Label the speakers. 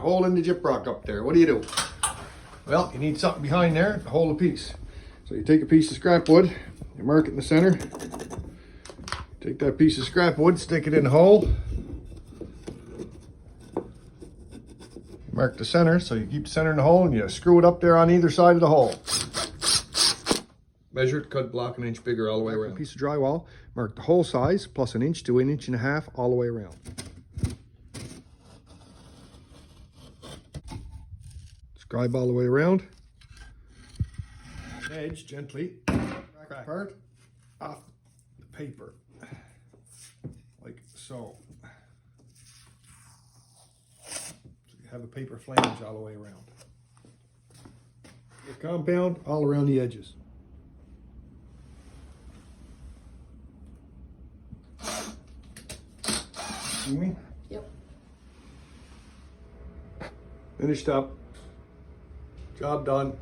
Speaker 1: hole in the gyprock up there. What do you do? Well, you need something behind there to hold a piece. So you take a piece of scrap wood, you mark it in the center. Take that piece of scrap wood, stick it in the hole. Mark the center, so you keep the center in the hole and you screw it up there on either side of the hole. Measure it, cut block 1 inch bigger all the way around. A piece of drywall, mark the hole size plus 1 inch to 1.5 inches all the way around. Scribe all the way around. Edge gently crack part off the paper, like so. You have a paper flange all the way around. Your compound all around the edges. See me?
Speaker 2: Yep.
Speaker 1: Finished up. Job done.